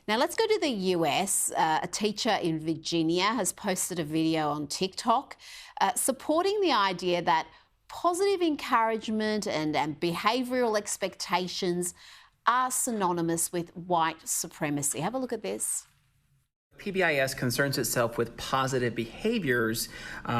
Now let's go to the US. A teacher in Virginia has posted a video on TikTok supporting the idea that positive encouragement and behavioural expectations are synonymous with white supremacy. Have a look at this. PBIS concerns itself with positive behaviors.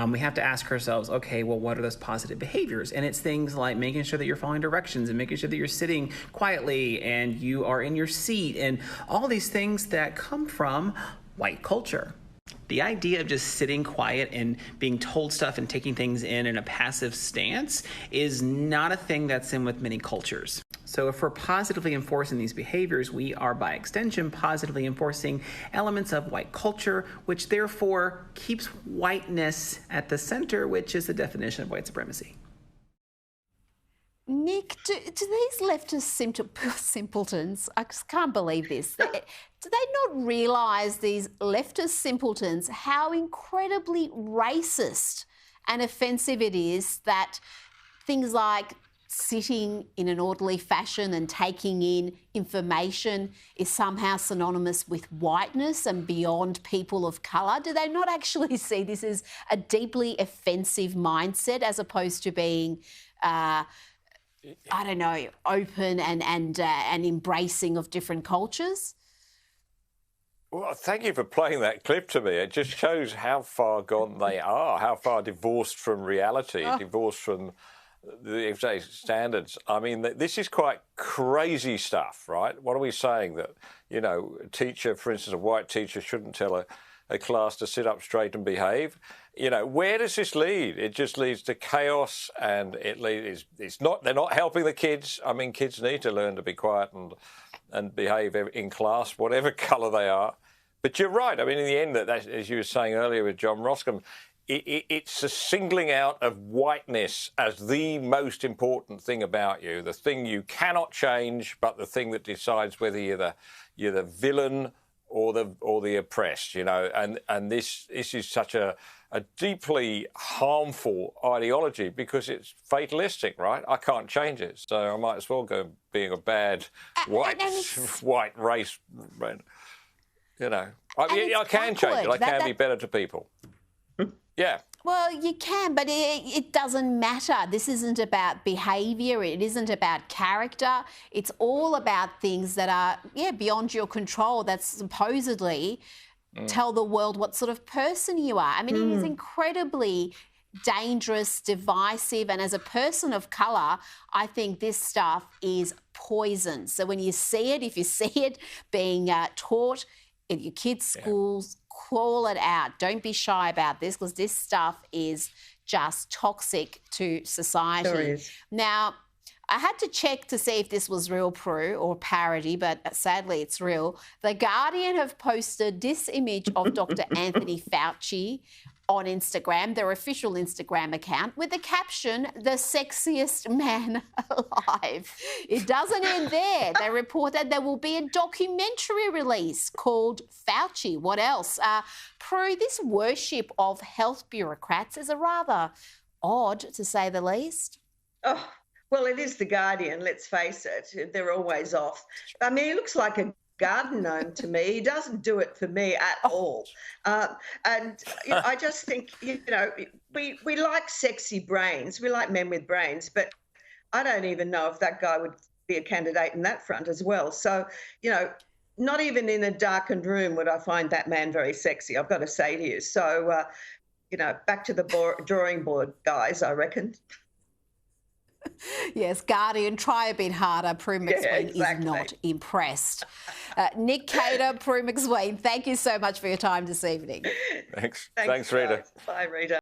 We have to ask ourselves, okay, well, what are those positive behaviors? And it's things like making sure that you're following directions and making sure that you're sitting quietly and you are in your seat and all these things that come from white culture. The idea of just sitting quiet and being told stuff and taking things in a passive stance is not a thing that's in with many cultures. So if we're positively enforcing these behaviors, we are by extension positively enforcing elements of white culture, which therefore keeps whiteness at the center, which is the definition of white supremacy. Nick, do these leftist simpletons, I just can't believe this, do they not realise, these leftist simpletons, how incredibly racist and offensive it is that things like sitting in an orderly fashion and taking in information is somehow synonymous with whiteness and beyond people of colour? Do they not actually see this as a deeply offensive mindset as opposed to being I don't know, open and embracing of different cultures? Well, thank you for playing that clip to me. It just shows how far gone they are, how far divorced from reality, divorced from the standards. I mean, this is quite crazy stuff, right? What are we saying? That, you know, a teacher, for instance, a white teacher shouldn't tell a class to sit up straight and behave. You know, where does this lead? It just leads to chaos, and they're not helping the kids. I mean, kids need to learn to be quiet and behave in class, whatever colour they are. But you're right. I mean, in the end, that as you were saying earlier with John Roscombe, it's a singling out of whiteness as the most important thing about you, the thing you cannot change, but the thing that decides whether you're the villain or the oppressed, you know, and this is such a deeply harmful ideology because it's fatalistic, right? I can't change it, so I might as well go being a bad white race, you know. I can change it. I can be better to people. Yeah. Well, you can, but it doesn't matter. This isn't about behaviour. It isn't about character. It's all about things that are, beyond your control, that supposedly tell the world what sort of person you are. I mean, it is incredibly dangerous, divisive, and as a person of colour, I think this stuff is poison. So when you see it, if you see it being taught in your kids' schools, call it out. Don't be shy about this, because this stuff is just toxic to society. Sure is. Now, I had to check to see if this was real, Prue, or parody, but sadly it's real. The Guardian have posted this image of Dr. Anthony Fauci on Instagram, their official Instagram account, with the caption, "The sexiest man alive." It doesn't end there. They reported there will be a documentary release called Fauci. What else? Prue, this worship of health bureaucrats is a rather odd, to say the least. Oh, well, it is The Guardian, let's face it. They're always off. I mean, he looks like a garden gnome to me. He doesn't do it for me at all. And you know, I just think, you know, we like sexy brains. We like men with brains, but I don't even know if that guy would be a candidate in that front as well. So, you know, not even in a darkened room would I find that man very sexy, I've got to say to you. So, you know, back to the drawing board, guys, I reckon. Yes, Guardian, try a bit harder. Prue McSween is not impressed. Nick Cater, Prue McSween, thank you so much for your time this evening. Thanks, Rita. Bye, Rita.